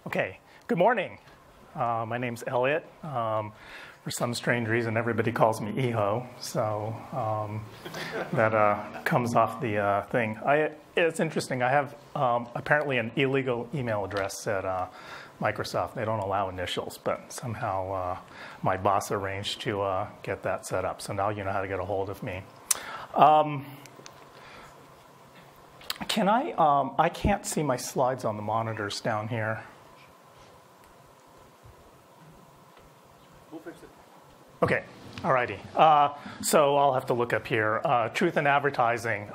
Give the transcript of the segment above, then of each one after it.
Okay, good morning. My name's Elliot. For some strange reason, everybody calls me EHO, so that comes off the thing. It's interesting. I have apparently an illegal email address at Microsoft. They don't allow initials, but somehow my boss arranged to get that set up. So now you know how to get a hold of me. I can't see my slides on the monitors down here. We'll fix it. Okay, all righty. So I'll have to look up here. Truth in advertising.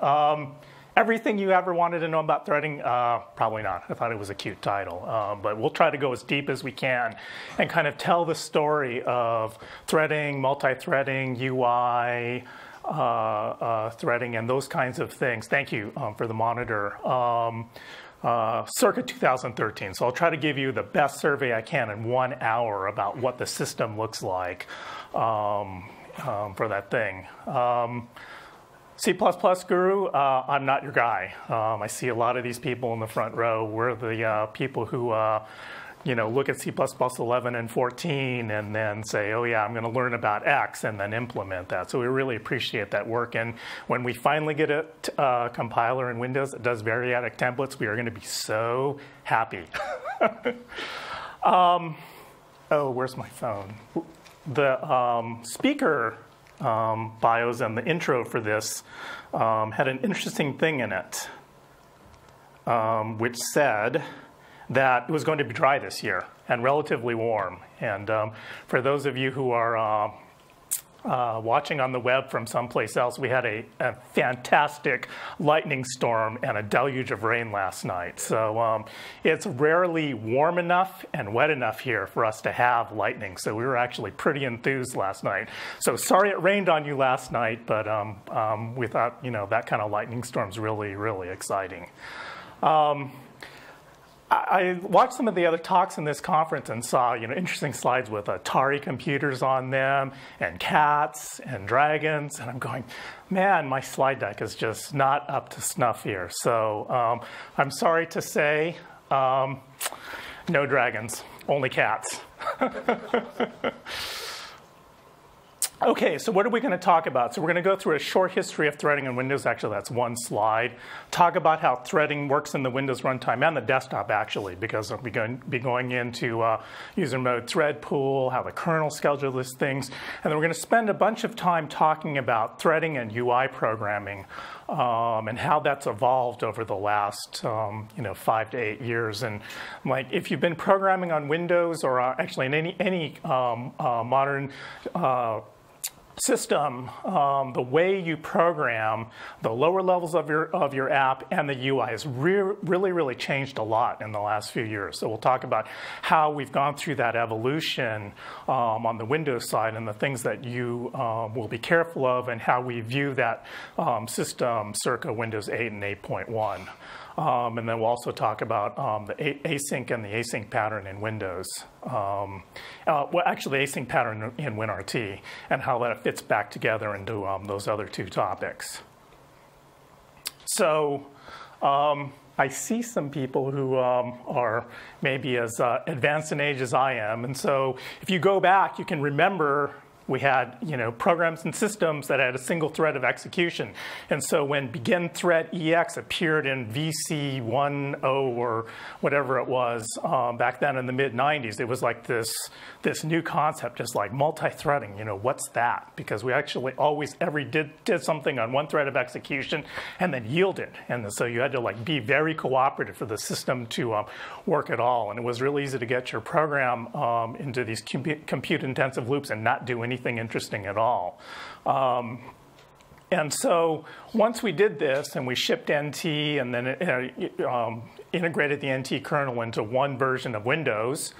Everything you ever wanted to know about threading? Probably not. I thought it was a cute title. But we'll try to go as deep as we can and kind of tell the story of threading, multi-threading, UI, threading, and those kinds of things. Thank you for the monitor. Circa 2013. So I'll try to give you the best survey I can in 1 hour about what the system looks like for that thing. C++ guru, I'm not your guy. I see a lot of these people in the front row. We're the people who look at C++ 11 and 14 and then say, oh yeah, I'm going to learn about X and then implement that. So we really appreciate that work. And when we finally get a compiler in Windows that does variadic templates, we are going to be so happy. Oh, where's my phone? The speaker bios and the intro for this had an interesting thing in it, which said that it was going to be dry this year and relatively warm. And for those of you who are watching on the web from someplace else, we had a fantastic lightning storm and a deluge of rain last night. So it's rarely warm enough and wet enough here for us to have lightning. So we were actually pretty enthused last night. So sorry it rained on you last night, but we thought, that kind of lightning storm's really, really exciting. I watched some of the other talks in this conference and saw, interesting slides with Atari computers on them and cats and dragons. And I'm going, man, my slide deck is just not up to snuff here. So I'm sorry to say, no dragons, only cats. Okay, so what are we going to talk about? So we're going to go through a short history of threading in Windows. Actually, that's one slide. Talk about how threading works in the Windows runtime and the desktop, actually, because we'll be going into user mode threadpool, how the kernel schedules things. And then we're going to spend a bunch of time talking about threading and UI programming and how that's evolved over the last 5 to 8 years. And if you've been programming on Windows or actually in any modern system, the way you program the lower levels of your app and the UI has really changed a lot in the last few years. So we'll talk about how we've gone through that evolution on the Windows side and the things that you will be careful of and how we view that system circa Windows 8 and 8.1. And then we'll also talk about the async and the async pattern in Windows. Actually, async pattern in WinRT and how that fits back together into those other two topics. So I see some people who are maybe as advanced in age as I am. And so if you go back, you can remember we had, programs and systems that had a single thread of execution. And so when begin thread EX appeared in VC 1.0 or whatever it was back then in the mid-90s, it was like this new concept, just like multi-threading. What's that? Because we actually always did something on one thread of execution and then yielded. And so you had to be very cooperative for the system to work at all. And it was really easy to get your program into these compute-intensive loops and not do anything interesting at all. And so once we did this and we shipped NT and then integrated the NT kernel into one version of Windows,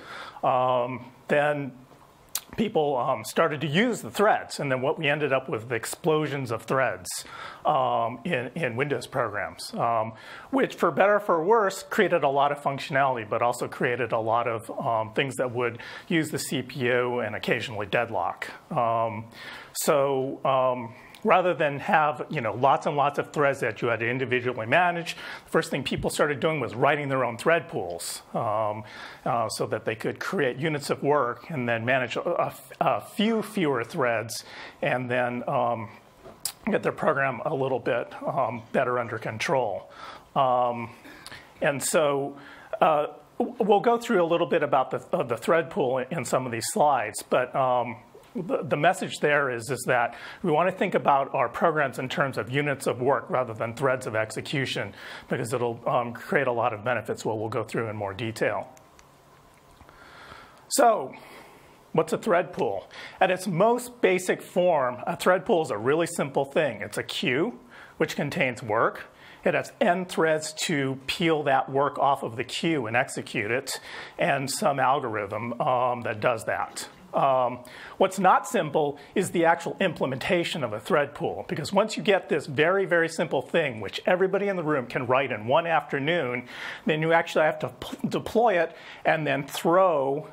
then people started to use the threads. And then what we ended up with the explosions of threads in Windows programs, which for better or for worse created a lot of functionality, but also created a lot of things that would use the CPU and occasionally deadlock. rather than have lots and lots of threads that you had to individually manage, the first thing people started doing was writing their own thread pools so that they could create units of work and then manage a few fewer threads and then get their program a little bit better under control. And so we'll go through a little bit about the thread pool in some of these slides, but the message there is that we want to think about our programs in terms of units of work rather than threads of execution, because it'll create a lot of benefits, we'll go through in more detail. So, what's a thread pool? At its most basic form, a thread pool is a really simple thing. It's a queue which contains work. It has n threads to peel that work off of the queue and execute it, and some algorithm that does that. What's not simple is the actual implementation of a thread pool, because once you get this very, very simple thing, which everybody in the room can write in one afternoon, then you actually have to deploy it and then throw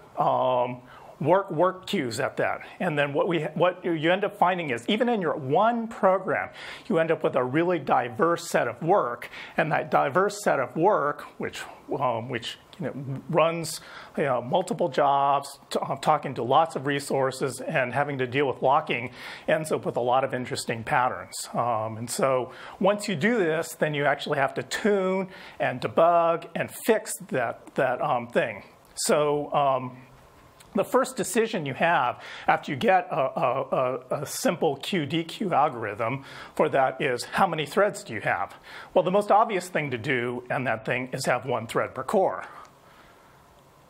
work queues at that. And then what you end up finding is, even in your one program, you end up with a really diverse set of work, and that diverse set of work, which runs multiple jobs, talking to lots of resources, and having to deal with locking, ends up with a lot of interesting patterns. And so once you do this, then you actually have to tune and debug and fix that thing. So the first decision you have after you get a simple QDQ algorithm for that is, how many threads do you have? Well, the most obvious thing to do in that thing is have one thread per core.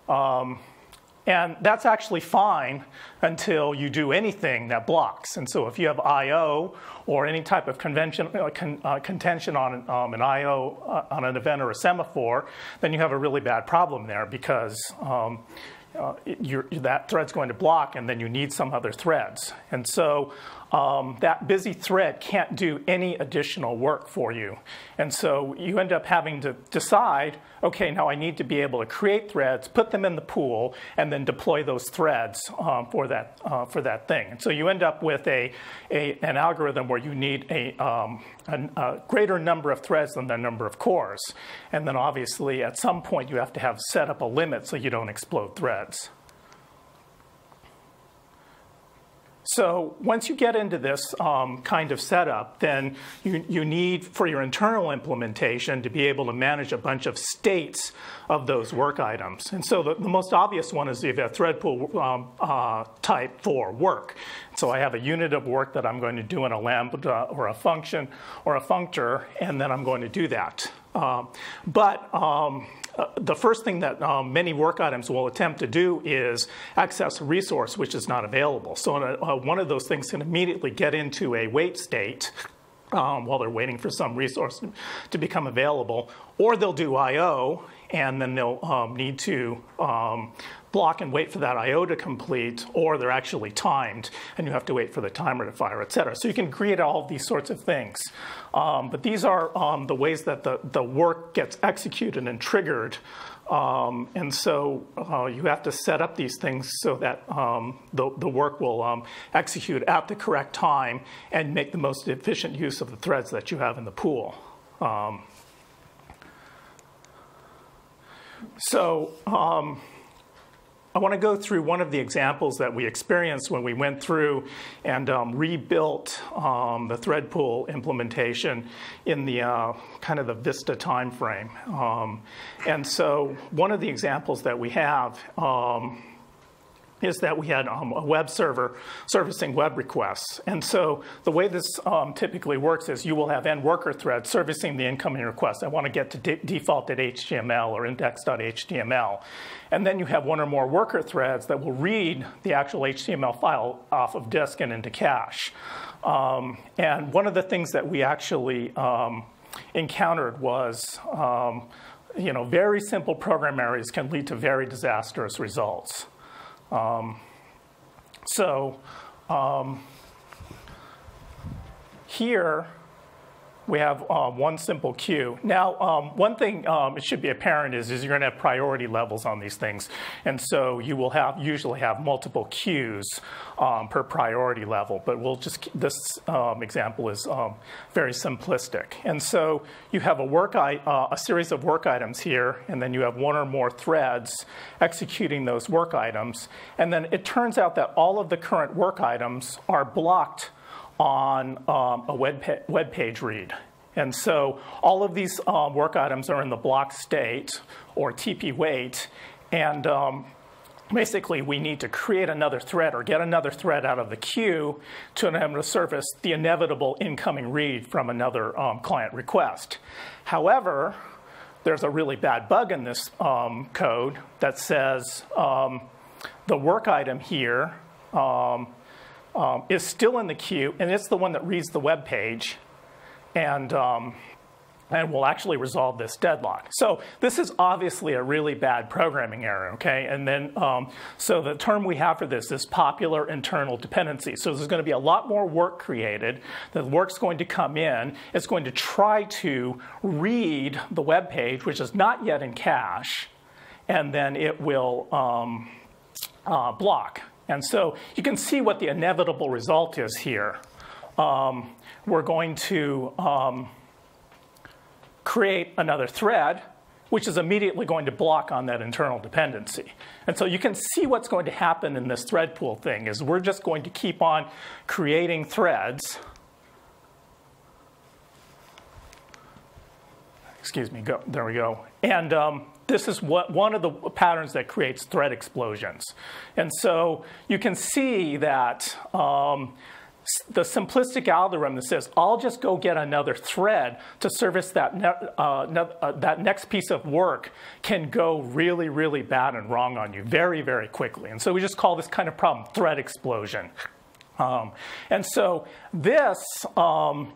And that's actually fine until you do anything that blocks. And so if you have I/O or any type of contention on an I/O on an event or a semaphore, then you have a really bad problem there, because that thread's going to block, and then you need some other threads. And so that busy thread can't do any additional work for you. And so you end up having to decide, okay, now I need to be able to create threads, put them in the pool, and then deploy those threads for that thing. And so you end up with an algorithm where you need a greater number of threads than the number of cores. And then obviously at some point you have to have set up a limit so you don't explode threads. So once you get into this kind of setup, then you need, for your internal implementation, to be able to manage a bunch of states of those work items. And so the most obvious one is you have a thread pool type for work. So I have a unit of work that I'm going to do in a lambda or a function or a functor, and then I'm going to do that. The first thing that many work items will attempt to do is access a resource which is not available. So one of those things can immediately get into a wait state while they're waiting for some resource to become available. Or they'll do I/O, and then they'll need to block and wait for that I/O to complete, or they're actually timed, and you have to wait for the timer to fire, et cetera. So you can create all of these sorts of things. But these are the ways that the work gets executed and triggered. And so you have to set up these things so that the work will execute at the correct time and make the most efficient use of the threads that you have in the pool. I want to go through one of the examples that we experienced when we went through and rebuilt the thread pool implementation in the kind of the Vista timeframe. And so one of the examples that we have is that we had a web server servicing web requests. And so the way this typically works is you will have n worker threads servicing the incoming request. I want to get to defaulted HTML or index.html. And then you have one or more worker threads that will read the actual HTML file off of disk and into cache. And one of the things that we actually encountered was very simple program errors can lead to very disastrous results. Here we have one simple queue. Now, one thing it should be apparent is you're going to have priority levels on these things. And so you will usually have multiple queues per priority level. But this example is very simplistic. And so you have a series of work items here, and then you have one or more threads executing those work items. And then it turns out that all of the current work items are blocked on a web page read. And so all of these work items are in the block state, or TP wait, and basically we need to create another thread or get another thread out of the queue to enable to service the inevitable incoming read from another client request. However, there's a really bad bug in this code that says the work item here is still in the queue, and it's the one that reads the web page, and will actually resolve this deadlock. So this is obviously a really bad programming error, okay? And then, so the term we have for this is popular internal dependency. So there's going to be a lot more work created. The work's going to come in. It's going to try to read the web page, which is not yet in cache, and then it will block. And so you can see what the inevitable result is here. We're going to create another thread, which is immediately going to block on that internal dependency. And so you can see what's going to happen in this thread pool thing is we're just going to keep on creating threads. Excuse me, there we go. And this is one of the patterns that creates thread explosions. And so you can see that the simplistic algorithm that says, I'll just go get another thread to service that next piece of work can go really, really bad and wrong on you very, very quickly. And so we just call this kind of problem thread explosion. And so this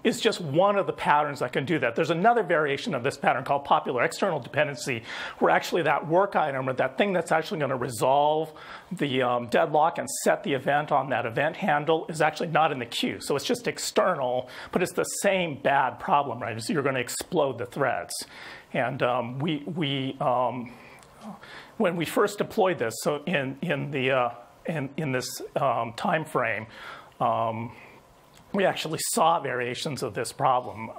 is just one of the patterns that can do that. There's another variation of this pattern called popular external dependency, where actually that work item or that thing that's actually going to resolve the deadlock and set the event on that event handle is actually not in the queue. So it's just external, but it's the same bad problem, right? So you're going to explode the threads. And when we first deployed this, so in this time frame, we actually saw variations of this problem,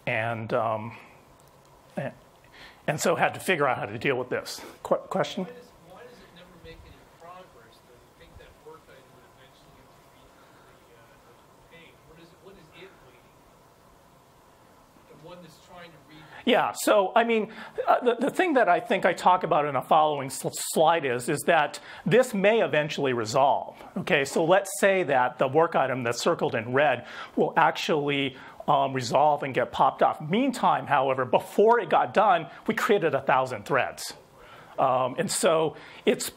and so had to figure out how to deal with this. Question? Why does it never make any progress? Do you think that work item would eventually read the page? What is it waiting? The one that's trying to read. Yeah, so I mean, the thing that I think I talk about in a following slide is that this may eventually resolve. Okay, so let's say that the work item that's circled in red will actually resolve and get popped off. Meantime, however, before it got done, we created 1,000 threads. And so there's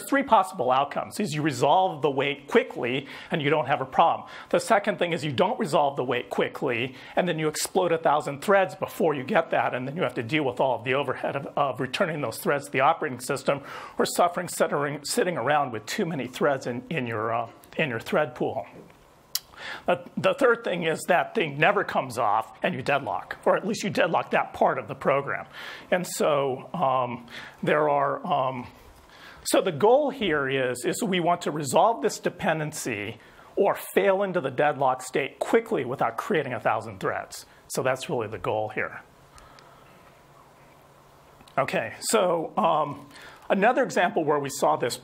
three possible outcomes. Is you resolve the wait quickly and you don't have a problem. The second thing is you don't resolve the wait quickly and then you explode 1,000 threads before you get that, and then you have to deal with all of the overhead of returning those threads to the operating system, or suffering sitting around with too many threads in your thread pool. The third thing is that thing never comes off and you deadlock, or at least you deadlock that part of the program. And so so the goal here is we want to resolve this dependency or fail into the deadlock state quickly without creating 1,000 threads. So that's really the goal here. Okay, so another example where we saw this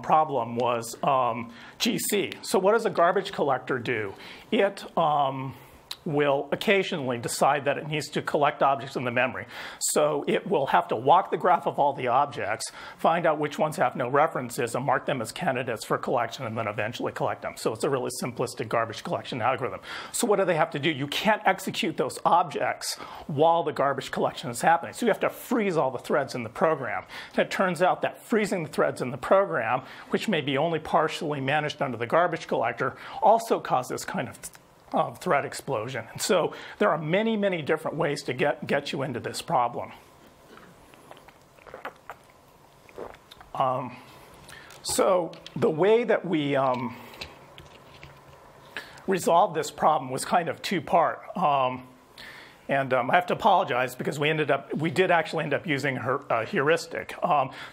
problem was GC. So what does a garbage collector do? It will occasionally decide that it needs to collect objects in the memory. So it will have to walk the graph of all the objects, find out which ones have no references, and mark them as candidates for collection, and then eventually collect them. So it's a really simplistic garbage collection algorithm. So what do they have to do? You can't execute those objects while the garbage collection is happening. So you have to freeze all the threads in the program. And it turns out that freezing the threads in the program, which may be only partially managed under the garbage collector, also causes kind of thread explosion. And so there are many, many different ways to get you into this problem. So the way that we resolve this problem was kind of two-part. And I have to apologize because we did actually end up using a heuristic.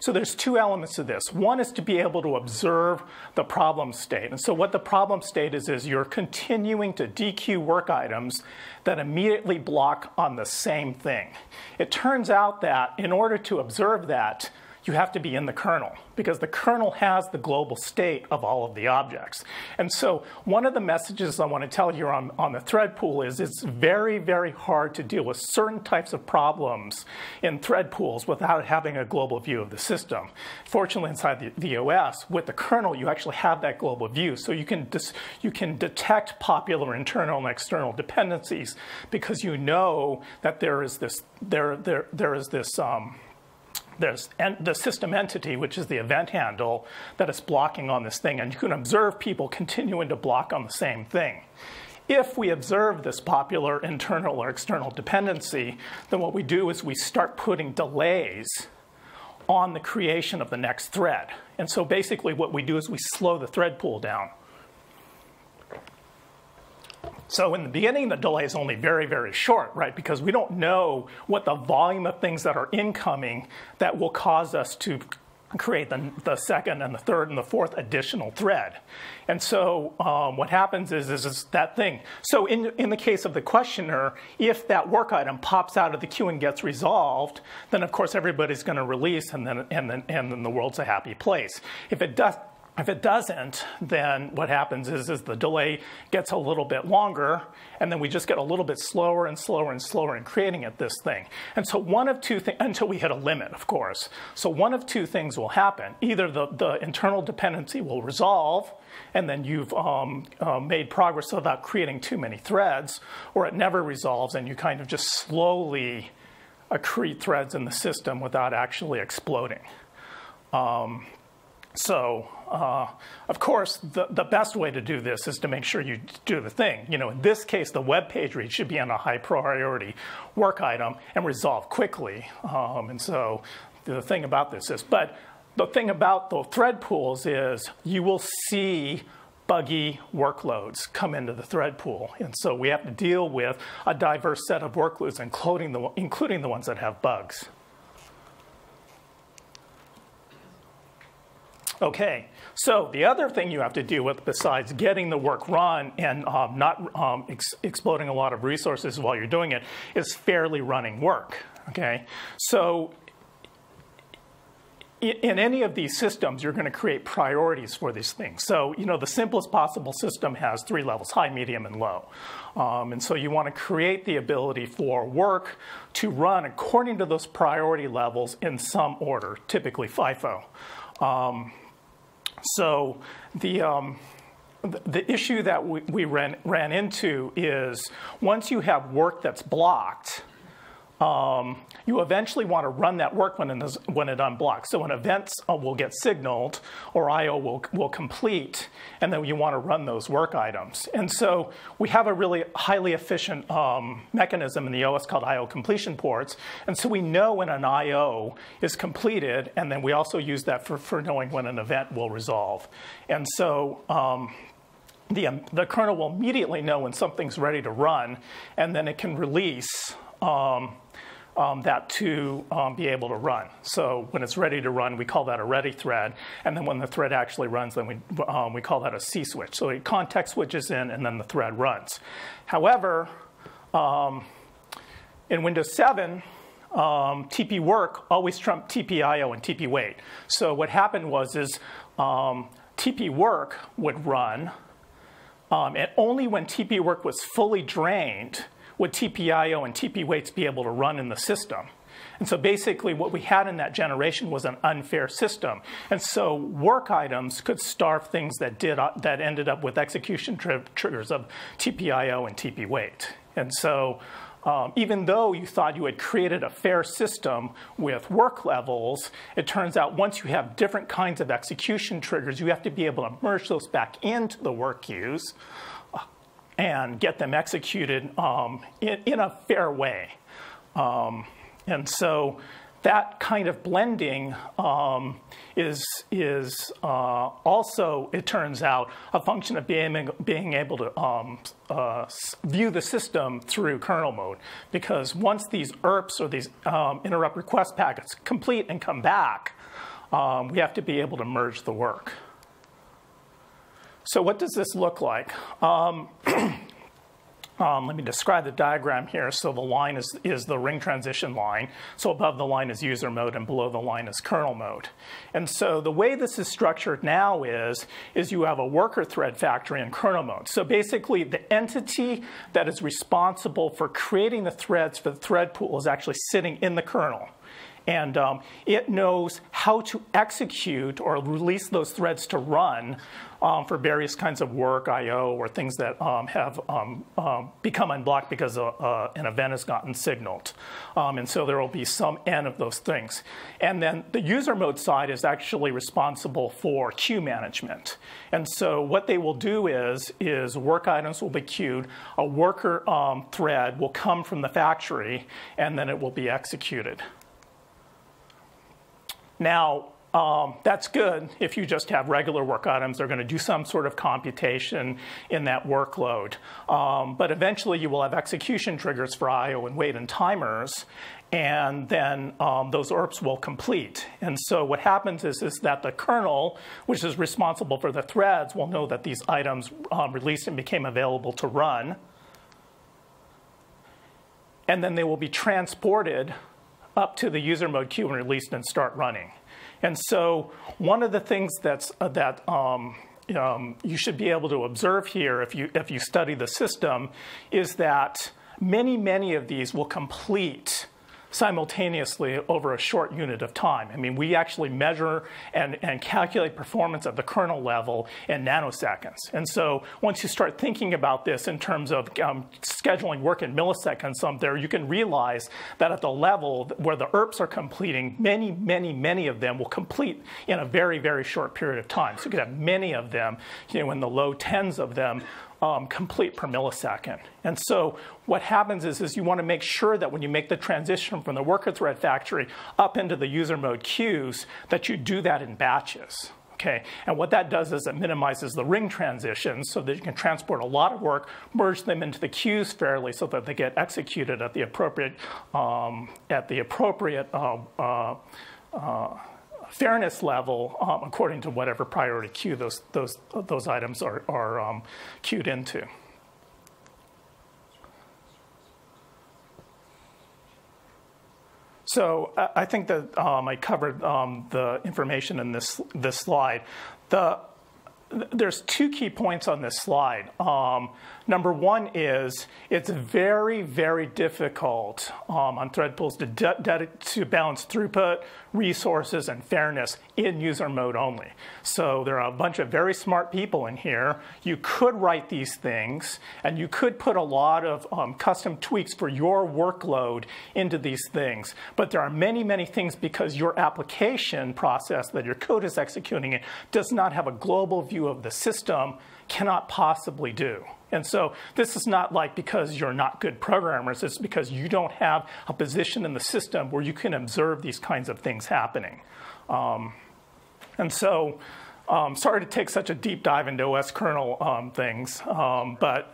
So there's two elements to this. One is to be able to observe the problem state. And so what the problem state is you're continuing to dequeue work items that immediately block on the same thing. It turns out that in order to observe that, you have to be in the kernel because the kernel has the global state of all of the objects. And so one of the messages I want to tell you on the thread pool is it's very, very hard to deal with certain types of problems in thread pools without having a global view of the system. Fortunately, inside the OS, with the kernel, you actually have that global view. So you can detect popular internal and external dependencies because you know that there's the system entity, which is the event handle, that is blocking on this thing. And you can observe people continuing to block on the same thing. If we observe this popular internal or external dependency, then what we do is we start putting delays on the creation of the next thread. And so basically what we do is we slow the thread pool down. So in the beginning, the delay is only very, very short, right? Because we don't know what the volume of things that are incoming that will cause us to create the second and the third and the fourth additional thread. And so what happens is that thing. So in the case of the questioner, if that work item pops out of the queue and gets resolved, then of course everybody's going to release, and then the world's a happy place. If it doesn't, then what happens is the delay gets a little bit longer, and then we just get a little bit slower and slower and slower in creating this thing. And so one of two things, until we hit a limit, of course. So one of two things will happen. Either the internal dependency will resolve, and then you've made progress without creating too many threads, or it never resolves, and you kind of just slowly accrete threads in the system without actually exploding. Of course, the best way to do this is to make sure you do the thing. You know, in this case, the web page read should be on a high priority work item and resolve quickly. And so the thing about this is, but the thing about the thread pools is you will see buggy workloads come into the thread pool. And so we have to deal with a diverse set of workloads, including the ones that have bugs. Okay, so the other thing you have to deal with besides getting the work run and not exploding a lot of resources while you're doing it is fairly running work, okay? So in any of these systems, you're going to create priorities for these things. So, you know, the simplest possible system has 3 levels, high, medium, and low. And so you want to create the ability for work to run according to those priority levels in some order, typically FIFO. So the issue that we ran into is once you have work that's blocked, you eventually want to run that work when it unblocks. So when events will get signaled or I/O will complete, and then you want to run those work items. And so we have a really highly efficient mechanism in the OS called I/O completion ports. And so we know when an I/O is completed, and then we also use that for knowing when an event will resolve. And so the kernel will immediately know when something's ready to run, and then it can release that to be able to run. So when it's ready to run, we call that a ready thread. And then when the thread actually runs, then we call that a C switch. So it context switches in, and then the thread runs. However, in Windows 7, TP work always trumped TP IO and TP wait. So what happened was TP work would run, and only when TP work was fully drained would TPIO and TP waits be able to run in the system. And so basically what we had in that generation was an unfair system. And so work items could starve things that ended up with execution triggers of TPIO and TP wait. And so even though you thought you had created a fair system with work levels, it turns out once you have different kinds of execution triggers, you have to be able to merge those back into the work queues and get them executed in a fair way. And so that kind of blending is also, it turns out, a function of being able to view the system through kernel mode. Because once these IRPs, or these interrupt request packets, complete and come back, we have to be able to merge the work. So what does this look like? Let me describe the diagram here. So the line is the ring transition line. So above the line is user mode, and below the line is kernel mode. And so the way this is structured now is you have a worker thread factory in kernel mode. So basically, the entity that is responsible for creating the threads for the thread pool is actually sitting in the kernel. And it knows how to execute or release those threads to run for various kinds of work, I/O, or things that have become unblocked because an event has gotten signaled. And so there will be some N of those things. And then the user mode side is actually responsible for queue management. And so what they will do is work items will be queued, a worker thread will come from the factory, and then it will be executed. Now, that's good if you just have regular work items. They're going to do some sort of computation in that workload. But eventually, you will have execution triggers for I/O and wait and timers. And then those IRPs will complete. And so what happens is that the kernel, which is responsible for the threads, will know that these items released and became available to run. And then they will be transported up to the user mode queue and released and start running. And so one of the things that you should be able to observe here if you study the system is that many of these will complete simultaneously over a short unit of time. I mean, we actually measure and calculate performance at the kernel level in nanoseconds. And so once you start thinking about this in terms of scheduling work in milliseconds there, you can realize that at the level where the IRPs are completing, many of them will complete in a very short period of time. So you could have many of them, in the low tens of them, complete per millisecond. And so what happens is you want to make sure that when you make the transition from the worker thread factory up into the user mode queues, that you do that in batches. Okay? And what that does is it minimizes the ring transitions so that you can transport a lot of work, merge them into the queues fairly so that they get executed at the appropriate fairness level according to whatever priority queue those items are queued into. So I think that I covered the information in this slide. There's two key points on this slide. Number one is it's very difficult on thread pools to balance throughput, resources, and fairness in user mode only. So there are a bunch of very smart people in here. You could write these things, and you could put a lot of custom tweaks for your workload into these things. But there are many things because your application process that your code is executing in does not have a global view of the system, cannot possibly do. And so this is not like because you're not good programmers, it's because you don't have a position in the system where you can observe these kinds of things happening. And so, sorry to take such a deep dive into OS kernel things, but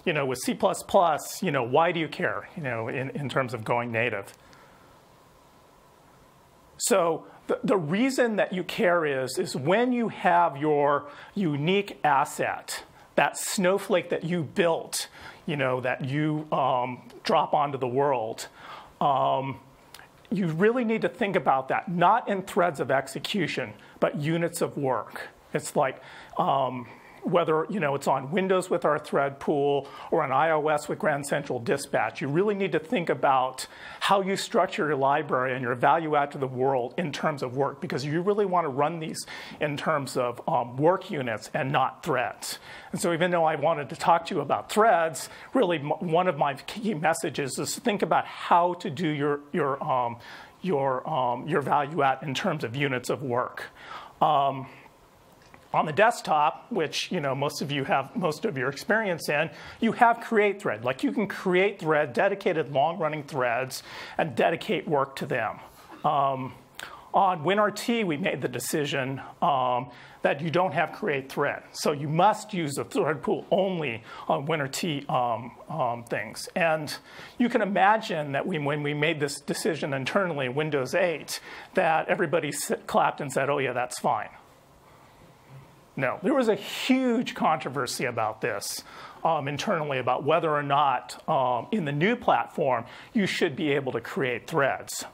with C++, why do you care, in terms of going native? So the reason that you care is when you have your unique asset, that snowflake that you built, that you drop onto the world, you really need to think about that, not in threads of execution, but units of work. It's like whether it's on Windows with our thread pool or on iOS with Grand Central Dispatch, you really need to think about how you structure your library and your value add to the world in terms of work, because you really want to run these in terms of work units and not threads. And so even though I wanted to talk to you about threads, really one of my key messages is to think about how to do your value add in terms of units of work. On the desktop, which most of you have most of your experience in, you have create thread. Like you can create dedicated long-running threads and dedicate work to them. On WinRT, we made the decision that you don't have create thread. So you must use a thread pool only on WinRT things. And you can imagine that when we made this decision internally in Windows 8, that everybody clapped and said, oh yeah, that's fine. No, there was a huge controversy about this internally about whether or not in the new platform you should be able to create threads.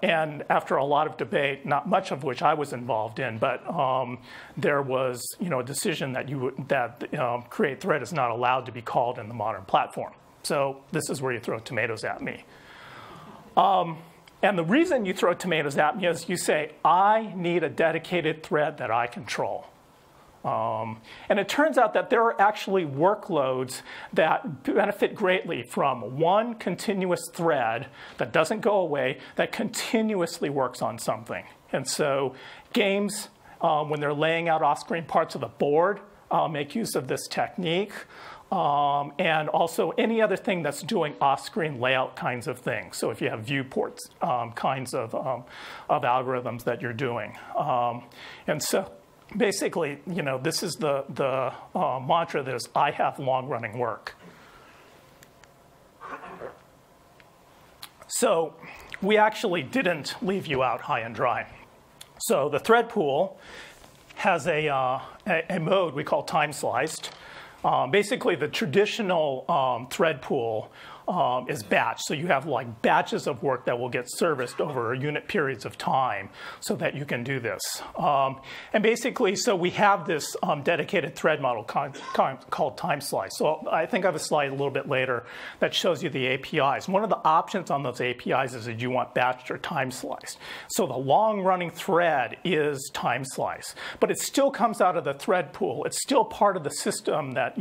And after a lot of debate, not much of which I was involved in, but there was a decision that create thread is not allowed to be called in the modern platform. So this is where you throw tomatoes at me. And the reason you throw tomatoes at me is you say, I need a dedicated thread that I control. And it turns out that there are actually workloads that benefit greatly from one continuous thread that doesn't go away, that continuously works on something. And so games, when they're laying out off-screen parts of the board, make use of this technique. And also any other thing that's doing off-screen layout kinds of things. So if you have viewports kinds of algorithms that you're doing. And so basically, this is the mantra that is, I have long-running work. So we actually didn't leave you out high and dry. So the thread pool has a mode we call time-sliced. Basically, the traditional thread pool is batch. So you have like batches of work that will get serviced over unit periods of time so that you can do this. And basically, so we have this dedicated thread model called time slice. So I think I have a slide a little bit later that shows you the APIs. One of the options on those APIs is that you want batched or time sliced. So the long-running thread is time slice. But it still comes out of the thread pool. It's still part of the system that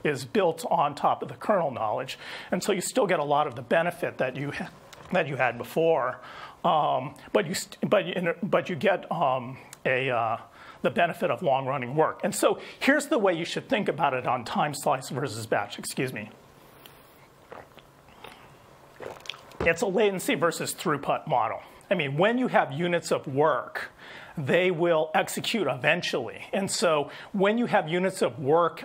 is built on top of the kernel knowledge. And so you still get a lot of the benefit that you had before, but you get the benefit of long-running work. And so here's the way you should think about it on time slice versus batch. Excuse me. It's a latency versus throughput model. I mean, when you have units of work, they will execute eventually. And so when you have units of work,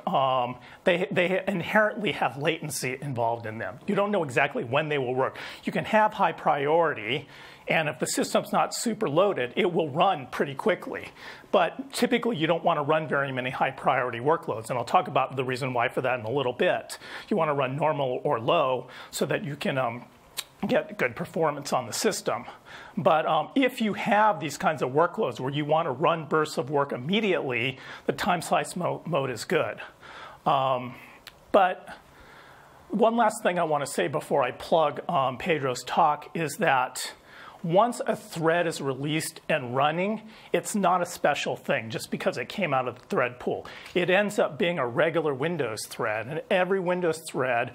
they inherently have latency involved in them. You don't know exactly when they will work. You can have high priority, and if the system's not super loaded, it will run pretty quickly. But typically, you don't want to run very many high priority workloads. And I'll talk about the reason why for that in a little bit. You want to run normal or low so that you can get good performance on the system. But if you have these kinds of workloads where you want to run bursts of work immediately, the time slice mode is good. But one last thing I want to say before I plug Pedro's talk is that once a thread is released and running, it's not a special thing just because it came out of the thread pool. It ends up being a regular Windows thread, and every Windows thread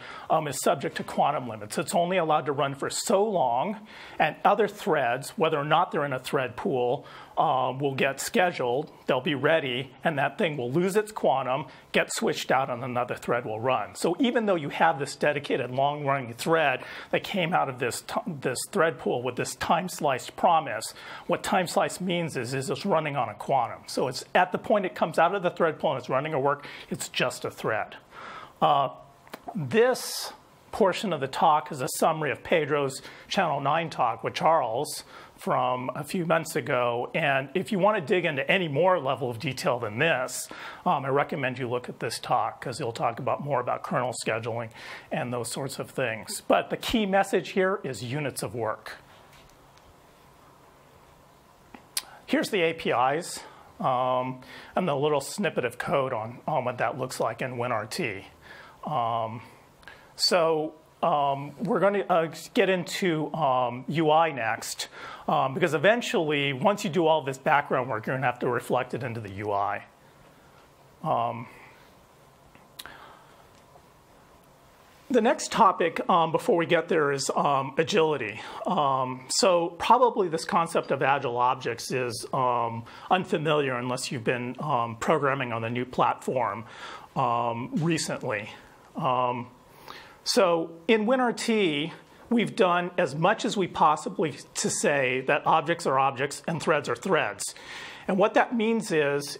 is subject to quantum limits. It's only allowed to run for so long, and other threads, whether or not they're in a thread pool, will get scheduled, they'll be ready, and that thing will lose its quantum, get switched out, and another thread will run. So even though you have this dedicated long-running thread that came out of this thread pool with this time-sliced promise, what time-slice means is it's running on a quantum. So it's at the point it comes out of the thread pool and it's running a work, it's just a thread. This portion of the talk is a summary of Pedro's Channel 9 talk with Charles from a few months ago. And if you want to dig into any more level of detail than this, I recommend you look at this talk because he'll talk more about kernel scheduling and those sorts of things. But the key message here is units of work. Here's the APIs and the little snippet of code on what that looks like in WinRT. We're going to get into UI next, because eventually, once you do all this background work, you're going to have to reflect it into the UI. The next topic before we get there is agility. So probably this concept of agile objects is unfamiliar unless you've been programming on the new platform recently. So in WinRT, we've done as much as we possibly to say that objects are objects and threads are threads. And what that means is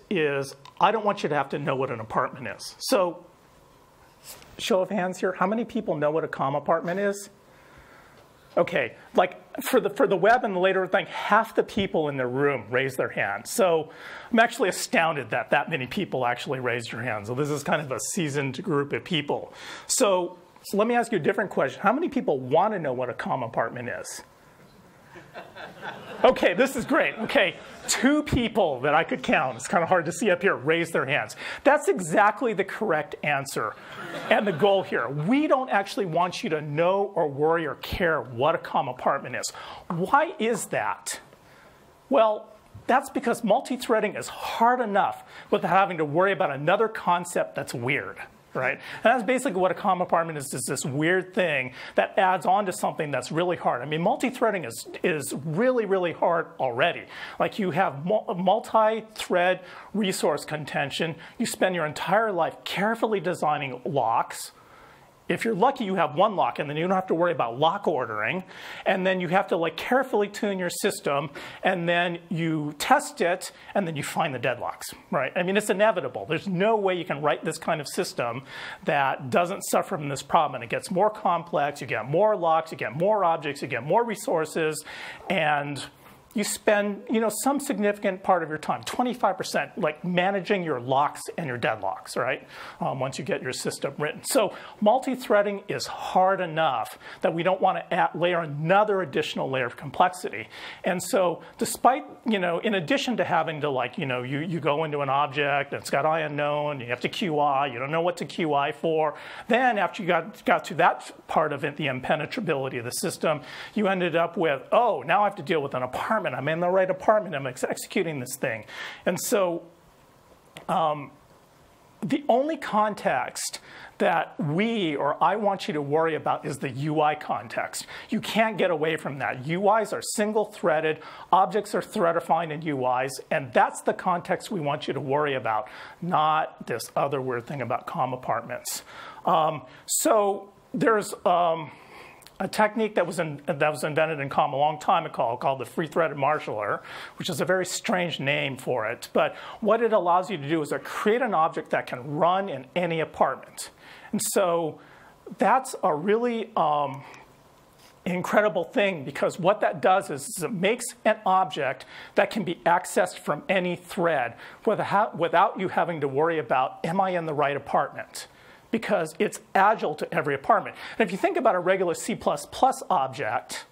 I don't want you to have to know what an apartment is. So, show of hands here, how many people know what a comm apartment is? Okay, like for the web and the later thing, half the people in the room raised their hands. So I'm actually astounded that that many people actually raised your hands. So this is kind of a seasoned group of people. So let me ask you a different question. How many people want to know what a comm apartment is? Okay, this is great. Okay, 2 people that I could count, it's kind of hard to see up here, raised their hands. That's exactly the correct answer and the goal here. We don't actually want you to know or worry or care what a comm apartment is. Why is that? Well, that's because multi-threading is hard enough without having to worry about another concept that's weird. Right? And that's basically what a comm apartment is this weird thing that adds on to something that's really hard. I mean, multi-threading is really, really hard already. Like you have multi-thread resource contention. You spend your entire life carefully designing locks. If you're lucky, you have one lock, and then you don't have to worry about lock ordering. And then you have to like carefully tune your system, and then you test it, and then you find the deadlocks, right? I mean, it's inevitable. There's no way you can write this kind of system that doesn't suffer from this problem. And it gets more complex. You get more locks. You get more objects. You get more resources, and you spend, some significant part of your time, 25%, like managing your locks and your deadlocks, right? Once you get your system written. So multi-threading is hard enough that we don't want to layer another additional layer of complexity. And so despite, in addition to having to you go into an object, and it's got IUnknown, you have to QI, you don't know what to QI for. Then after you got to that part of it, the impenetrability of the system, you ended up with, oh, now I have to deal with an apartment. I'm in the right apartment. I'm executing this thing. And so the only context that I want you to worry about is the UI context. You can't get away from that. UIs are single-threaded. Objects are thread-defined in UIs. And that's the context we want you to worry about, not this other weird thing about comm apartments. So there's a technique that was invented in comm a long time ago called the free-threaded marshaller, which is a very strange name for it. But what it allows you to do is create an object that can run in any apartment. And so that's a really incredible thing, because what that does is it makes an object that can be accessed from any thread without you having to worry about, am I in the right apartment? Because it's agile to every apartment. And if you think about a regular C++ object,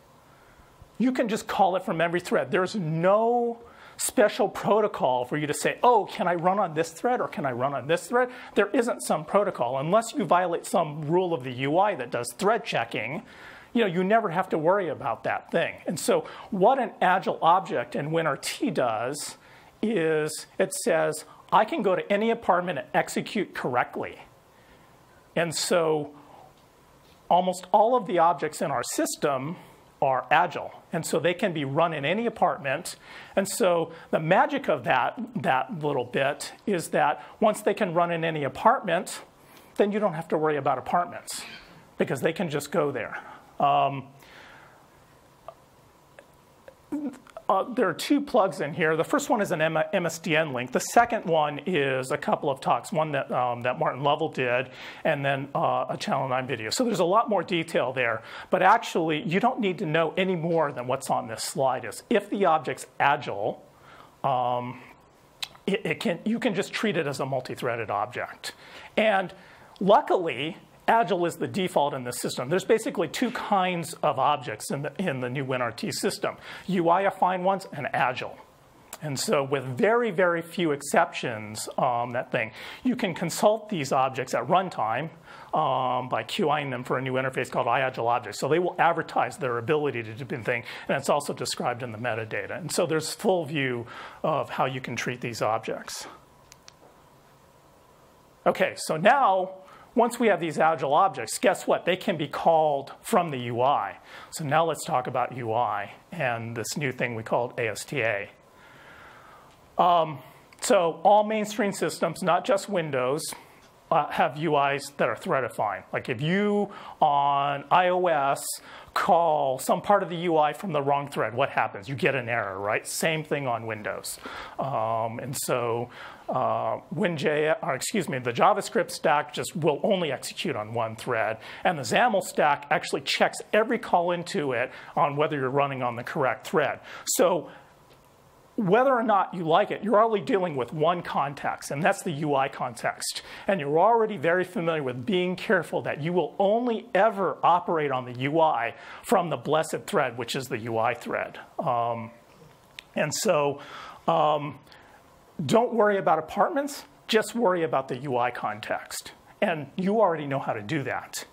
you can just call it from every thread. There's no special protocol for you to say, oh, can I run on this thread or can I run on this thread? There isn't some protocol. Unless you violate some rule of the UI that does thread checking, you never have to worry about that thing. And so what an agile object in WinRT does is it says, I can go to any apartment and execute correctly. And so almost all of the objects in our system are agile. And so they can be run in any apartment. And so the magic of that little bit is that once they can run in any apartment, then you don't have to worry about apartments, because they can just go there. There are 2 plugs in here. The first one is an MSDN link. The second one is a couple of talks, one that Martin Lovell did, and then a Channel 9 video. So there's a lot more detail there. But actually, you don't need to know any more than what's on this slide is. If the object's agile, you can just treat it as a multi-threaded object. And luckily, Agile is the default in the system. There's basically 2 kinds of objects in the new WinRT system: UI-affine ones and Agile. And so with very, very few exceptions, you can consult these objects at runtime by QIing them for a new interface called iAgile objects. So they will advertise their ability to do the thing, and it's also described in the metadata. And so there's full view of how you can treat these objects. Okay, so now, once we have these agile objects, guess what? They can be called from the UI. So now let's talk about UI and this new thing we called ASTA. So all mainstream systems, not just Windows, have UIs that are thread defined. Like if you on iOS call some part of the UI from the wrong thread, what happens? You get an error, right? Same thing on Windows. And so the JavaScript stack just will only execute on one thread. And the XAML stack actually checks every call into it on whether you're running on the correct thread. So whether or not you like it, you're already dealing with one context, and that's the UI context. And you're already very familiar with being careful that you will only ever operate on the UI from the blessed thread, which is the UI thread. And so don't worry about apartments, just worry about the UI context. And you already know how to do that.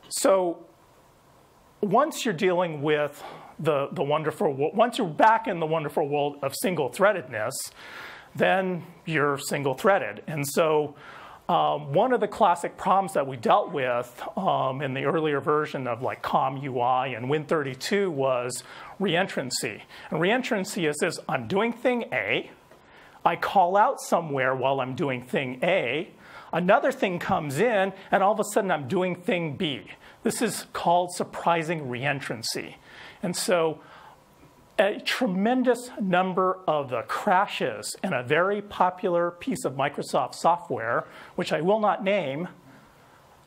So once you're dealing with the wonderful, once you're back in the wonderful world of single-threadedness, then you're single-threaded. And so one of the classic problems that we dealt with in the earlier version of like COM UI and Win32 was reentrancy. And reentrancy is this: I'm doing thing A, I call out somewhere while I'm doing thing A, another thing comes in, and all of a sudden I'm doing thing B. This is called surprising reentrancy. And so a tremendous number of the crashes in a very popular piece of Microsoft software, which I will not name,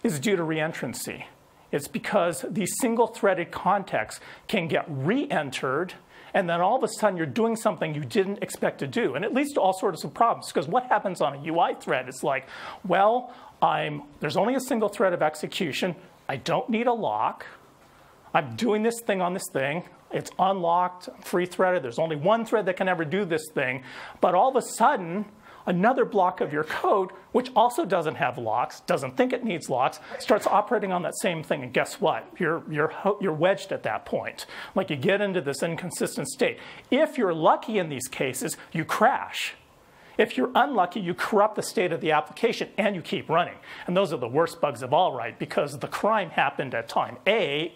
is due to reentrancy. It's because these single-threaded contexts can get re-entered, and then all of a sudden you're doing something you didn't expect to do. And it leads to all sorts of problems, because what happens on a UI thread is like, well, there's only a single thread of execution. I don't need a lock. I'm doing this thing on this thing. It's unlocked, free-threaded. There's only one thread that can ever do this thing. But all of a sudden, another block of your code, which also doesn't have locks, doesn't think it needs locks, starts operating on that same thing. And guess what? You're wedged at that point. Like you get into this inconsistent state. If you're lucky in these cases, you crash. If you're unlucky, you corrupt the state of the application and you keep running. And those are the worst bugs of all, right? Because the crime happened at time A,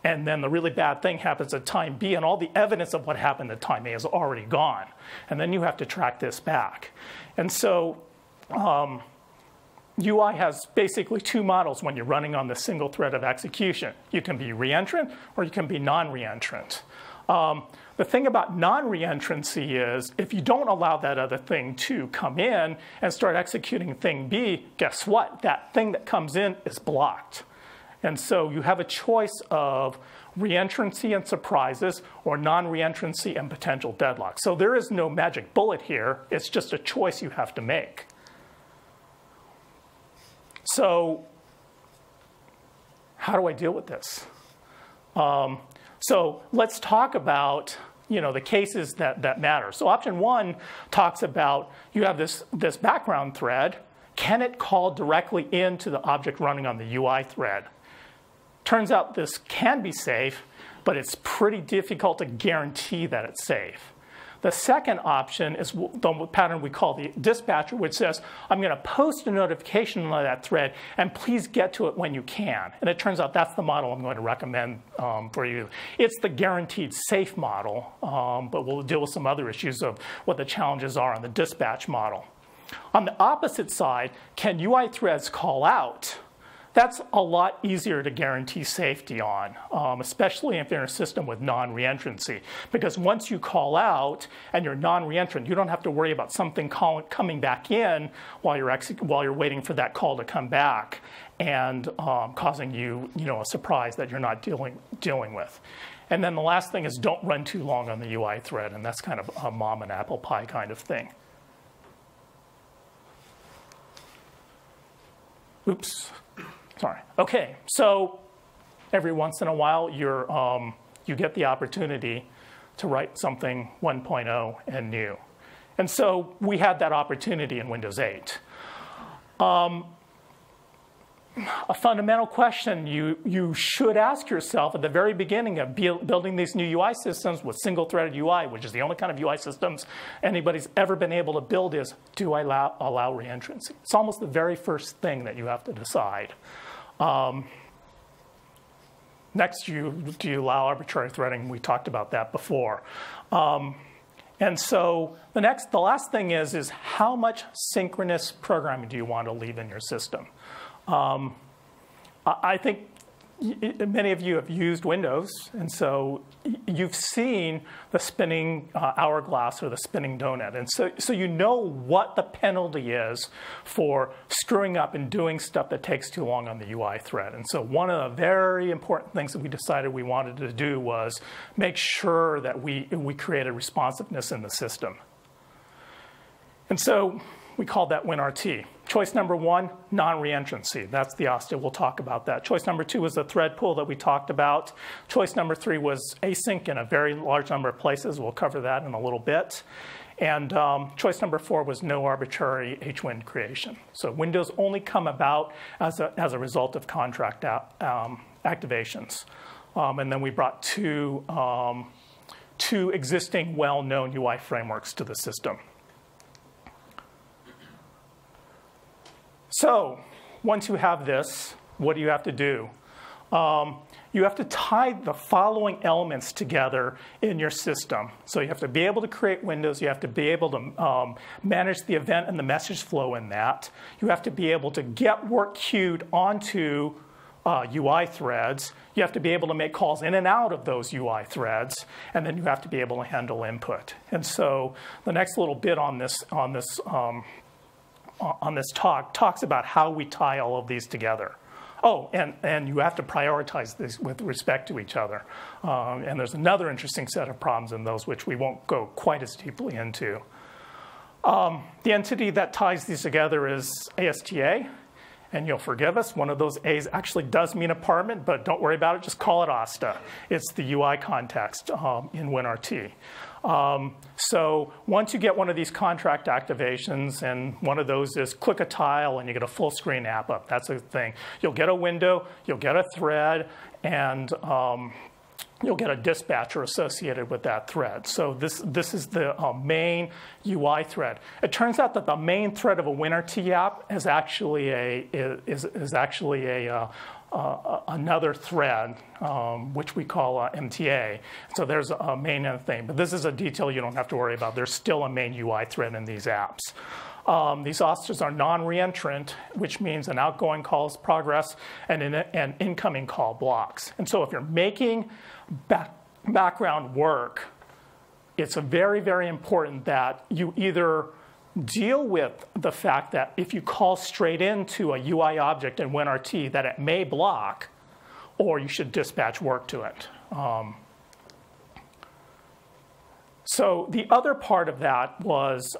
and then the really bad thing happens at time B, and all the evidence of what happened at time A is already gone. And then you have to track this back. And so UI has basically two models when you're running on the single thread of execution. You can be reentrant or you can be non-reentrant. The thing about non-reentrancy is if you don't allow that other thing to come in and start executing thing B, guess what? That thing that comes in is blocked. And so you have a choice of reentrancy and surprises or non-reentrancy and potential deadlock. So there is no magic bullet here. It's just a choice you have to make. So how do I deal with this? So let's talk about the cases that matter. So option one talks about you have this background thread. Can it call directly into the object running on the UI thread? Turns out this can be safe, but it's pretty difficult to guarantee that it's safe. The second option is the pattern we call the dispatcher, which says, I'm going to post a notification on that thread, and please get to it when you can. And it turns out that's the model I'm going to recommend for you. It's the guaranteed safe model, but we'll deal with some other issues of what the challenges are on the dispatch model. On the opposite side, can UI threads call out? That's a lot easier to guarantee safety on, especially if you're in a system with non-reentrancy. Because once you call out and you're non-reentrant, you don't have to worry about something coming back in while you're waiting for that call to come back and causing you, a surprise that you're not dealing with. And then the last thing is don't run too long on the UI thread, and that's kind of a mom and apple pie kind of thing. Oops. Sorry. Okay, so every once in a while you get the opportunity to write something 1.0 and new. And so we had that opportunity in Windows 8. A fundamental question you should ask yourself at the very beginning of building these new UI systems with single-threaded UI, which is the only kind of UI systems anybody's ever been able to build, is, do I allow reentrancy? It's almost the very first thing that you have to decide. Next, do you allow arbitrary threading? We talked about that before. And so the last thing is how much synchronous programming do you want to leave in your system? I think many of you have used Windows, and so you've seen the spinning hourglass or the spinning donut. And so you know what the penalty is for screwing up and doing stuff that takes too long on the UI thread. And so one of the very important things that we decided we wanted to do was make sure that we created responsiveness in the system. And so we called that WinRT. Choice number 1, non-reentrancy. That's the ASTA. We'll talk about that. Choice number 2 was the thread pool that we talked about. Choice number 3 was async in a very large number of places. We'll cover that in a little bit. And choice number 4 was no arbitrary HWin creation. So windows only come about as a result of contract activations. And then we brought two existing well-known UI frameworks to the system. So once you have this, what do you have to do? You have to tie the following elements together in your system. So you have to be able to create windows. You have to be able to manage the event and the message flow in that. You have to be able to get work queued onto UI threads. You have to be able to make calls in and out of those UI threads. And then you have to be able to handle input. And so the next little bit on this talk talks about how we tie all of these together. Oh, and you have to prioritize this with respect to each other. And there's another interesting set of problems in those which we won't go quite as deeply into. The entity that ties these together is ASTA. And you'll forgive us, one of those A's actually does mean apartment, but don't worry about it, just call it ASTA. It's the UI context in WinRT. So once you get one of these contract activations, and one of those is click a tile and you get a full screen app up, that's a thing. You'll get a window, you'll get a thread, and you'll get a dispatcher associated with that thread. So this is the main UI thread. It turns out that the main thread of a WinRT app is actually another thread, which we call MTA. So there's a main and a thing. But this is a detail you don't have to worry about. There's still a main UI thread in these apps. These ASTAs are non-reentrant, which means an outgoing call is progress and an incoming call blocks. And so if you're making background work, it's very, very important that you either deal with the fact that if you call straight into a UI object in WinRT that it may block, or you should dispatch work to it. So the other part of that was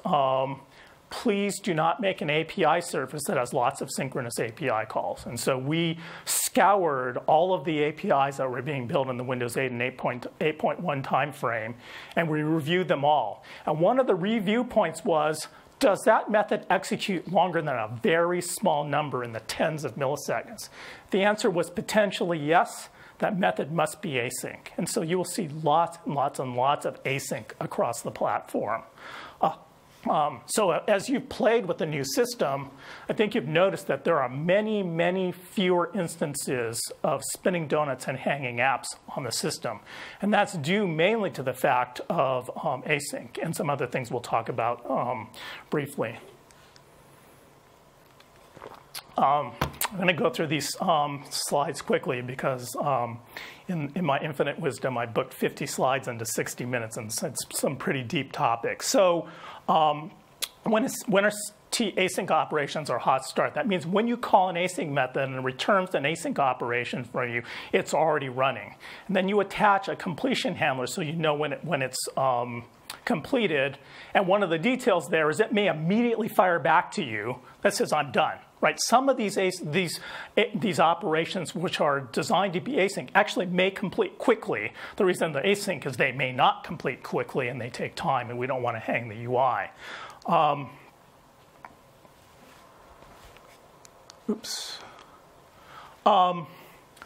please do not make an API service that has lots of synchronous API calls. And so we scoured all of the APIs that were being built in the Windows 8 and 8.1 timeframe, and we reviewed them all. And one of the review points was, does that method execute longer than a very small number in the tens of milliseconds? The answer was potentially yes. That method must be async. And so you will see lots and lots and lots of async across the platform. So as you've played with the new system, I think you've noticed that there are many, many fewer instances of spinning donuts and hanging apps on the system. And that's due mainly to the fact of async and some other things we'll talk about briefly. I'm going to go through these slides quickly because in my infinite wisdom, I booked 50 slides into 60 minutes, and it's some pretty deep topics. So WinRT async operations are hot start. That means when you call an async method and it returns an async operation for you, it's already running. And then you attach a completion handler so you know when it's completed. And one of the details there is it may immediately fire back to you that says, I'm done. Right? Some of these operations, which are designed to be async, actually may complete quickly. The reason they're async is they may not complete quickly and they take time, and we don't want to hang the UI.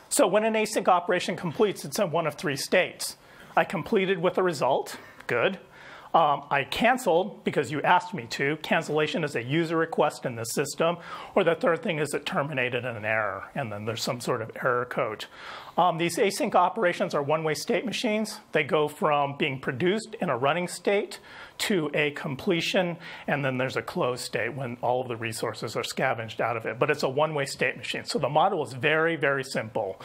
So when an async operation completes, it's in one of three states. I completed with a result, good. I canceled because you asked me to. Cancellation is a user request in the system. Or the third thing is it terminated in an error, and then there's some sort of error code. These async operations are one-way state machines. They go from being produced in a running state to a completion, and then there's a closed state when all of the resources are scavenged out of it. But it's a one-way state machine. So the model is very, very simple.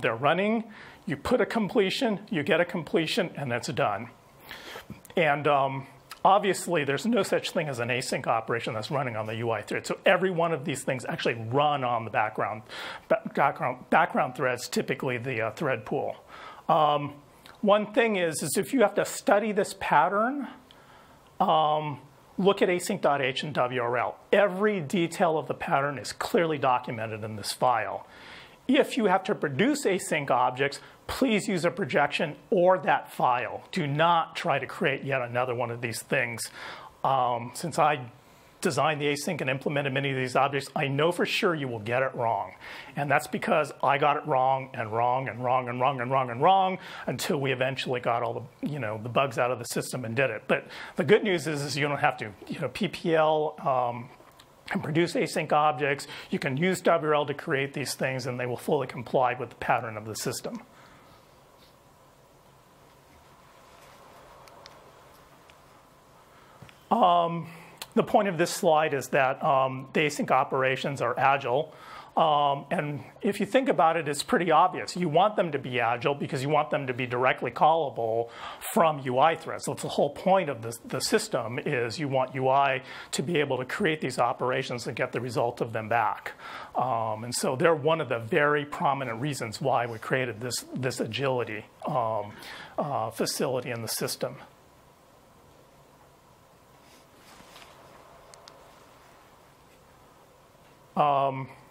They're running, you put a completion, you get a completion, and that's done. And obviously, there's no such thing as an async operation that's running on the UI thread. So every one of these things actually run on the background threads, typically the thread pool. One thing is if you have to study this pattern, look at async.h and WRL. Every detail of the pattern is clearly documented in this file. If you have to produce async objects, please use a projection or that file. Do not try to create yet another one of these things. Since I designed the async and implemented many of these objects, I know for sure you will get it wrong. And that's because I got it wrong and wrong and wrong and wrong and wrong and wrong until we eventually got all the bugs out of the system and did it. But the good news is you don't have to. PPL can produce async objects. You can use WRL to create these things, and they will fully comply with the pattern of the system. The point of this slide is that the async operations are agile. And if you think about it, it's pretty obvious. You want them to be agile because you want them to be directly callable from UI threads. So it's the whole point of the system is you want UI to be able to create these operations and get the result of them back. And so they're one of the very prominent reasons why we created this agility facility in the system.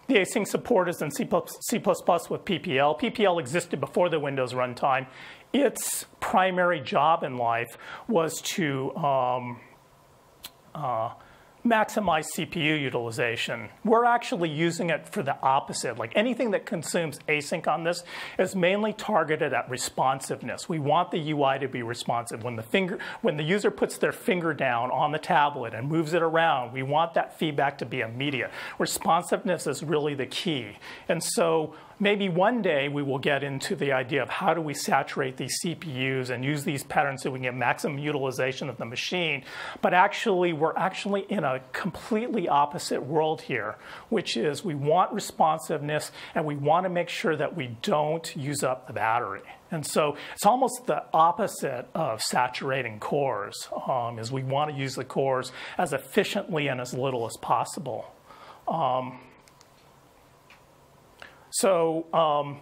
The async support is in C++ with PPL. PPL existed before the Windows runtime. Its primary job in life was to maximize CPU utilization. We're actually using it for the opposite. Like anything that consumes async on this is mainly targeted at responsiveness. We want the UI to be responsive. When the user puts their finger down on the tablet and moves it around, we want that feedback to be immediate. Responsiveness is really the key. And so maybe one day we will get into the idea of how do we saturate these CPUs and use these patterns so we can get maximum utilization of the machine. But actually, we're actually in a completely opposite world here, which is we want responsiveness and we want to make sure that we don't use up the battery. And so it's almost the opposite of saturating cores, is we want to use the cores as efficiently and as little as possible. So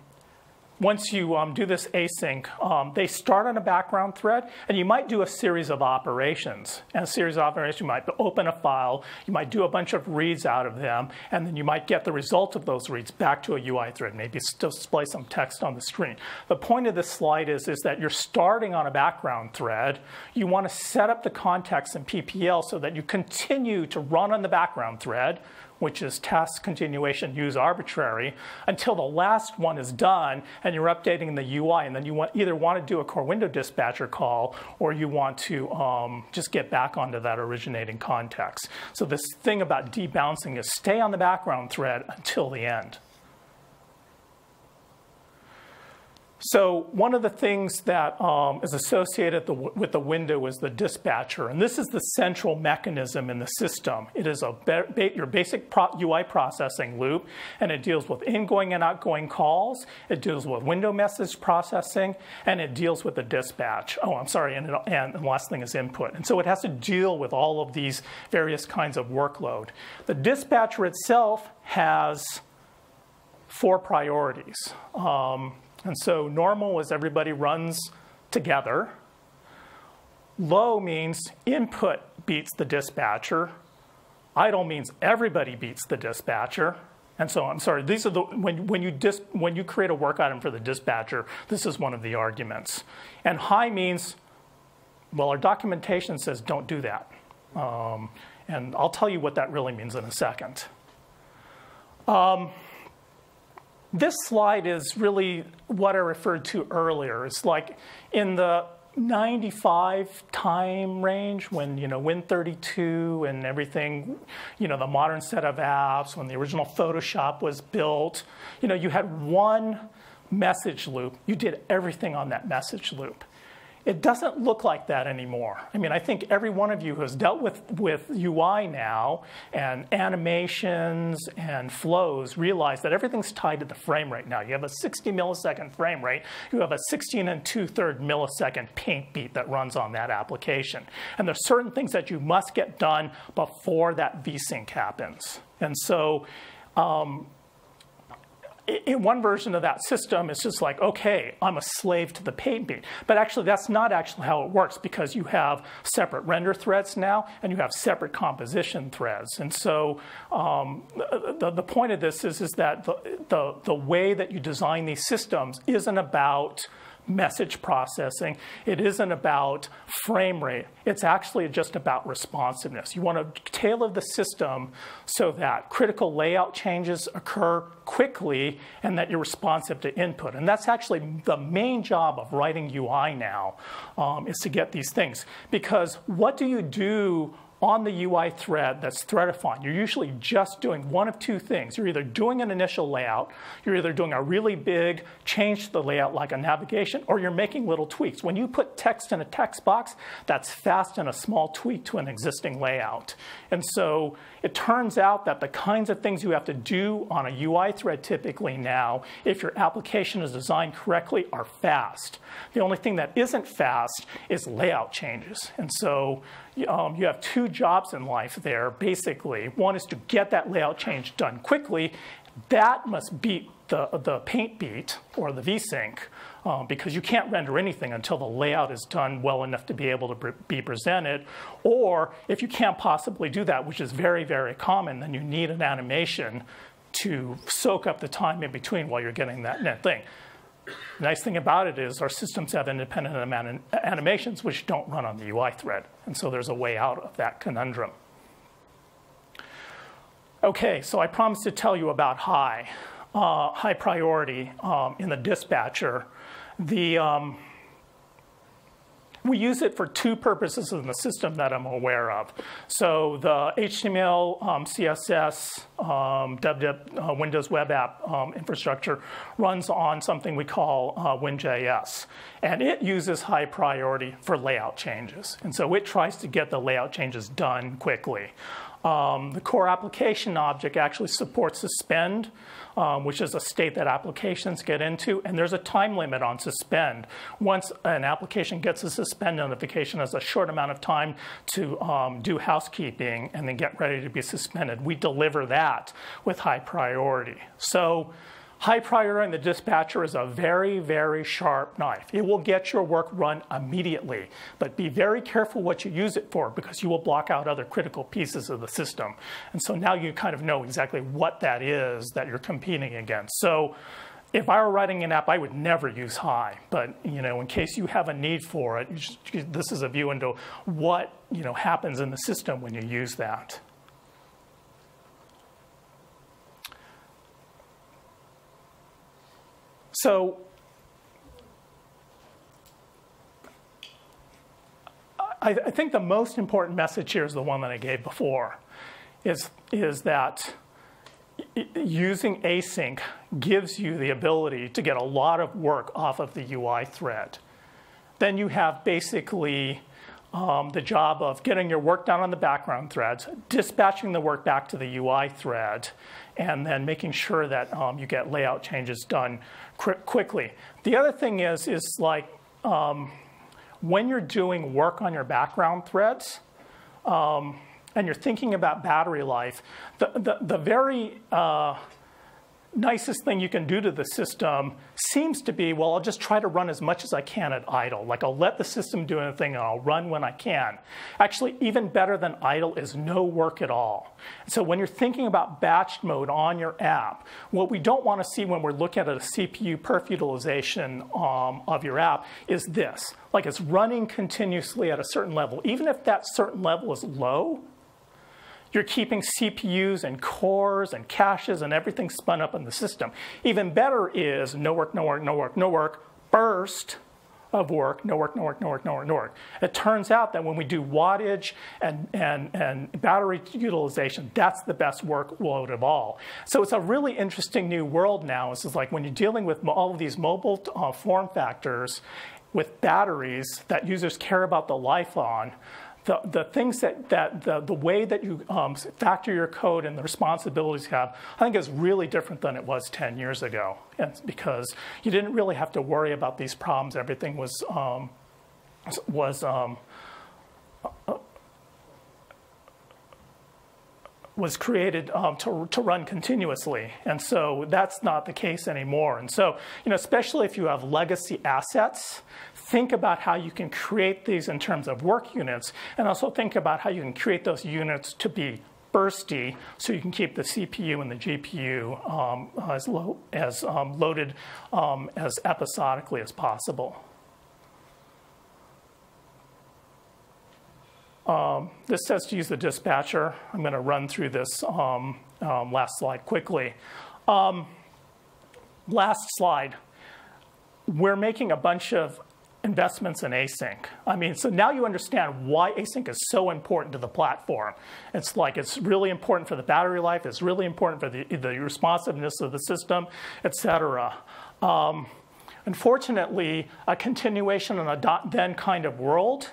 once you do this async, they start on a background thread, and you might do a series of operations. And a series of operations, you might open a file, you might do a bunch of reads out of them, and then you might get the result of those reads back to a UI thread, maybe display some text on the screen. The point of this slide is that you're starting on a background thread. You want to set up the context in PPL so that you continue to run on the background thread, which is task continuation use arbitrary, until the last one is done and you're updating the UI, and then you either want to do a core window dispatcher call or you want to just get back onto that originating context. So this thing about debouncing is stay on the background thread until the end. So one of the things that is associated with the window is the dispatcher. And this is the central mechanism in the system. It is your basic UI processing loop, and it deals with ingoing and outgoing calls. It deals with window message processing, and it deals with the dispatch. Oh, I'm sorry, and the last thing is input. And so it has to deal with all of these various kinds of workload. The dispatcher itself has 4 priorities. And so normal is everybody runs together. Low means input beats the dispatcher. Idle means everybody beats the dispatcher. And so I'm sorry, these are when you create a work item for the dispatcher, this is one of the arguments. And high means, well, our documentation says don't do that. And I'll tell you what that really means in a second. This slide is really what I referred to earlier. It's like in the 95 time range when, Win32 and everything, the modern set of apps, when the original Photoshop was built, you had one message loop. You did everything on that message loop. It doesn't look like that anymore. I mean, I think every one of you who has dealt with UI now and animations and flows realize that everything's tied to the frame rate now. You have a 60 millisecond frame rate. You have a 16 2/3 millisecond paint beat that runs on that application. And there's certain things that you must get done before that vsync happens. And so in one version of that system, it's just like, okay, I'm a slave to the paint beat. But actually, that's not actually how it works, because you have separate render threads now, and you have separate composition threads. And so the point of this is that the way that you design these systems isn't about message processing. It isn't about frame rate. It's actually just about responsiveness. You want to tailor the system so that critical layout changes occur quickly and that you're responsive to input. And that's actually the main job of writing UI now, is to get these things. Because what do you do on the UI thread that's threadifying? You're usually just doing one of two things. You're either doing an initial layout, you're either doing a really big change to the layout like a navigation, or you're making little tweaks. When you put text in a text box, that's fast and a small tweak to an existing layout. And so it turns out that the kinds of things you have to do on a UI thread typically now, if your application is designed correctly, are fast. The only thing that isn't fast is layout changes. And so you have two jobs in life there, basically. One is to get that layout change done quickly. That must beat the paint beat, or the vsync, because you can't render anything until the layout is done well enough to be able to be presented. Or if you can't possibly do that, which is very, very common, then you need an animation to soak up the time in between while you're getting that thing. The nice thing about it is our systems have independent animations which don't run on the UI thread. And so there's a way out of that conundrum. Okay, so I promised to tell you about high priority in the dispatcher. We use it for two purposes in the system that I'm aware of. So the HTML, CSS, Windows web app infrastructure runs on something we call WinJS. And it uses high priority for layout changes. And so it tries to get the layout changes done quickly. The core application object actually supports suspend, which is a state that applications get into, and there's a time limit on suspend. Once an application gets a suspend notification, there's a short amount of time to do housekeeping and then get ready to be suspended. We deliver that with high priority. So high priority in the dispatcher is a very, very sharp knife. It will get your work run immediately, but be very careful what you use it for, because you will block out other critical pieces of the system. And so now you kind of know exactly what that is that you're competing against. So if I were writing an app, I would never use high. But in case you have a need for it, this is a view into what happens in the system when you use that. So I think the most important message here is the one that I gave before, is that using async gives you the ability to get a lot of work off of the UI thread. Then you have basically the job of getting your work done on the background threads, dispatching the work back to the UI thread, and then making sure that you get layout changes done quickly. The other thing is like when you're doing work on your background threads and you're thinking about battery life, the very nicest thing you can do to the system seems to be, well, I'll just try to run as much as I can at idle. Like, I'll let the system do anything and I'll run when I can. Actually, even better than idle is no work at all. So when you're thinking about batched mode on your app, what we don't want to see when we're looking at a CPU perf utilization of your app is this. Like, it's running continuously at a certain level. Even if that certain level is low, you're keeping CPUs and cores and caches and everything spun up in the system. Even better is no work, no work, no work, no work, burst, of work, no work, no work, no work, no work, no work. It turns out that when we do wattage and battery utilization, that's the best workload of all. So it's a really interesting new world now. It's just like when you're dealing with all of these mobile form factors with batteries that users care about the life on, the things the way that you factor your code and the responsibilities you have, I think is really different than it was 10 years ago. And it's because you didn't really have to worry about these problems. Everything was created to run continuously. And so that's not the case anymore. And so, especially if you have legacy assets, think about how you can create these in terms of work units, and also think about how you can create those units to be bursty so you can keep the CPU and the GPU as loaded as episodically as possible. This says to use the dispatcher. I'm going to run through this last slide quickly. Last slide. We're making a bunch of investments in async. I mean, so now you understand why async is so important to the platform. It's like it's really important for the battery life. It's really important for the responsiveness of the system, et cetera. Unfortunately, a continuation in a .then kind of world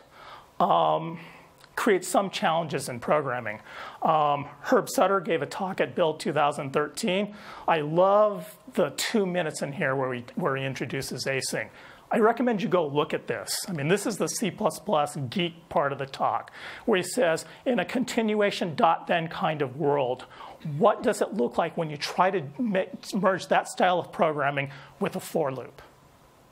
creates some challenges in programming. Herb Sutter gave a talk at Build 2013. I love the 2 minutes in here where he introduces async. I recommend you go look at this. I mean, this is the C++ geek part of the talk, where he says, in a continuation .then kind of world, what does it look like when you try to merge that style of programming with a for loop?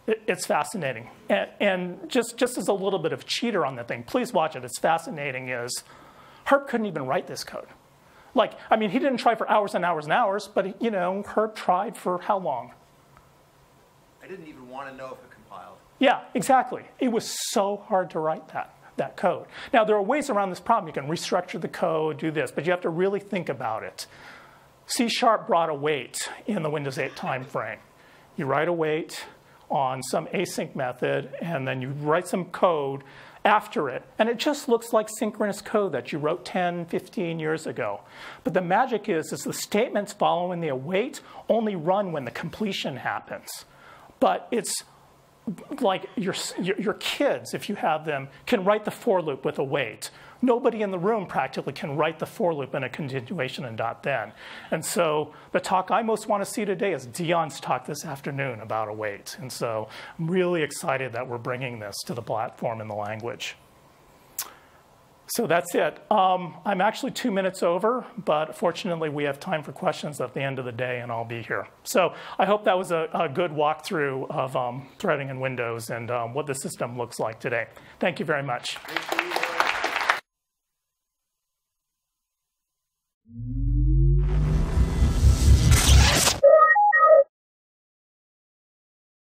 It's fascinating. And just as a little bit of cheater on the thing, please watch it. It's fascinating is Herb couldn't even write this code. Like, I mean, he didn't try for hours and hours and hours, but, Herb tried for how long? I didn't even want to know if it compiled. Yeah, exactly. It was so hard to write that code. Now, there are ways around this problem. You can restructure the code, do this, but you have to really think about it. C# brought await in the Windows 8 timeframe. You write await on some async method, and then you write some code after it, and it just looks like synchronous code that you wrote 10, 15 years ago. But the magic is the statements following the await only run when the completion happens. But it's like your kids, if you have them, can write the for loop with await. Nobody in the room practically can write the for loop in a continuation in .then. And so the talk I most want to see today is Dion's talk this afternoon about await. And so I'm really excited that we're bringing this to the platform and the language. So that's it. I'm actually 2 minutes over, but fortunately we have time for questions at the end of the day, and I'll be here. So I hope that was a good walkthrough of threading in Windows and what the system looks like today. Thank you very much.